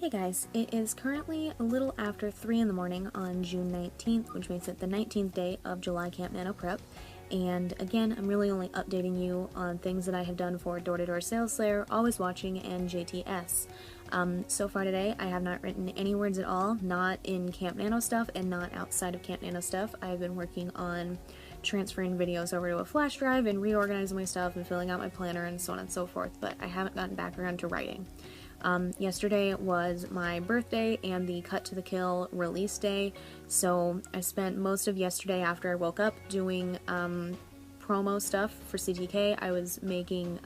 Hey guys, it is currently a little after 3 in the morning on June 19th, which makes it the 19th day of July CampNaNo prep. And again, I'm really only updating you on things that I have done for Door-to-Door Sales Slayer, Always Watching, and JTS. So far today, I have not written any words at all, not in CampNaNo stuff and not outside of CampNaNo stuff. I've been working on transferring videos over to a flash drive and reorganizing my stuff and filling out my planner and so on and so forth, but I haven't gotten back around to writing. Yesterday was my birthday and the Cut to the Kill release day, so I spent most of yesterday after I woke up doing promo stuff for CTK. I was making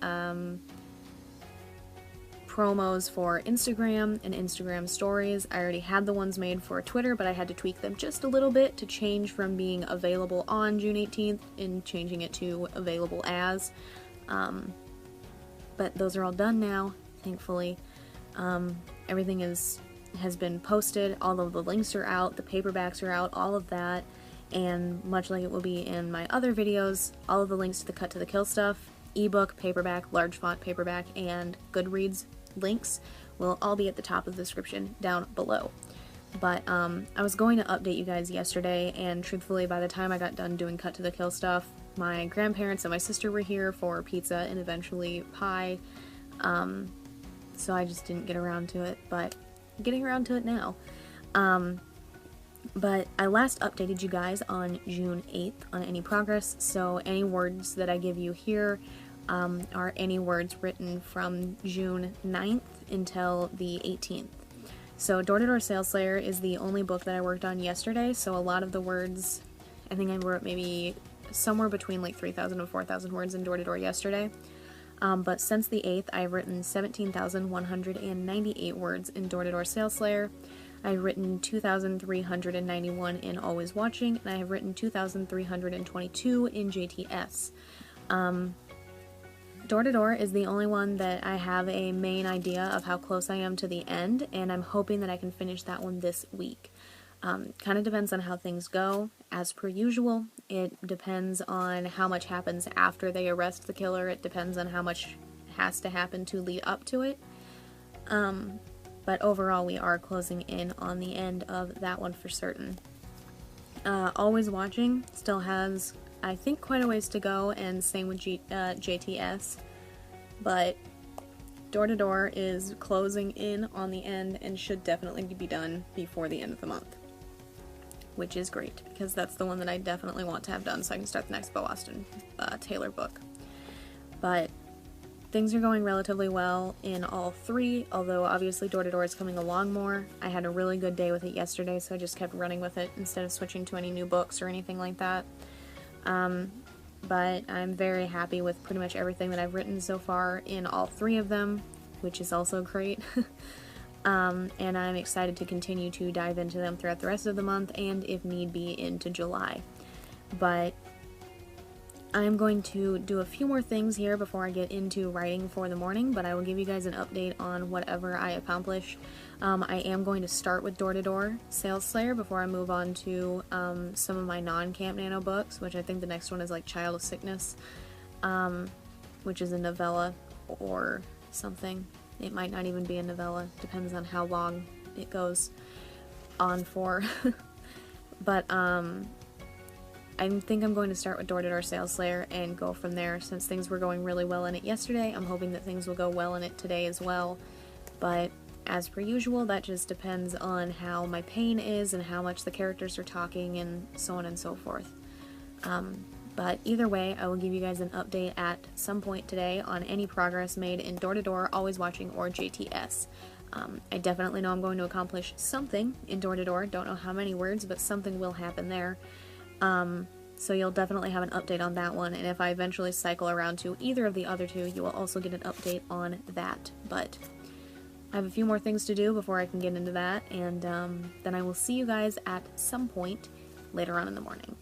promos for Instagram and Instagram stories. I already had the ones made for Twitter, but I had to tweak them just a little bit to change from being available on June 18th and changing it to available as. But those are all done now, thankfully. Everything has been posted, all of the links are out, the paperbacks are out, all of that, and much like it will be in my other videos, all of the links to the Cut to the Kill stuff, ebook, paperback, large font paperback, and Goodreads links will all be at the top of the description down below. But I was going to update you guys yesterday, and truthfully by the time I got done doing Cut to the Kill stuff, my grandparents and my sister were here for pizza and eventually pie. So I just didn't get around to it, but I'm getting around to it now. But I last updated you guys on June 8th on any progress, so any words that I give you here are any words written from June 9th until the 18th. So Door-to-Door Sales Slayer is the only book that I worked on yesterday, so a lot of the words, I think I wrote maybe somewhere between like 3,000 and 4,000 words in Door-to-Door yesterday. But since the 8th, I've written 17,198 words in Door-to-Door Sales Slayer. I've written 2,391 in Always Watching, and I have written 2,322 in JTS. Door-to-Door is the only one that I have a main idea of how close I am to the end, and I'm hoping that I can finish that one this week. Kind of depends on how things go. As per usual, it depends on how much happens after they arrest the killer. It depends on how much has to happen to lead up to it. But overall, we are closing in on the end of that one for certain. Always Watching still has, I think, quite a ways to go, and same with JTS. But Door-to-Door is closing in on the end and should definitely be done before the end of the month, which is great because that's the one that I definitely want to have done so I can start the next Bo Austin Taylor book. But things are going relatively well in all three, although obviously Door-to-Door is coming along more. I had a really good day with it yesterday, so I just kept running with it instead of switching to any new books or anything like that. But I'm very happy with pretty much everything that I've written so far in all three of them, which is also great. And I'm excited to continue to dive into them throughout the rest of the month and, if need be, into July. But I'm going to do a few more things here before I get into writing for the morning, but I will give you guys an update on whatever I accomplish. I am going to start with Door-to-Door Sales Slayer before I move on to some of my non-CampNaNo books, which I think the next one is like Child of Sickness, which is a novella or something. It might not even be a novella, depends on how long it goes on for. But I think I'm going to start with Door-to-Door Sales Slayer and go from there. Since things were going really well in it yesterday, I'm hoping that things will go well in it today as well. But as per usual, that just depends on how my pain is and how much the characters are talking and so on and so forth. But either way, I will give you guys an update at some point today on any progress made in Door-to-Door, Always Watching, or JTS. I definitely know I'm going to accomplish something in Door-to-Door. Don't know how many words, but something will happen there. So you'll definitely have an update on that one, and if I eventually cycle around to either of the other two, you will also get an update on that. But I have a few more things to do before I can get into that, and then I will see you guys at some point later on in the morning.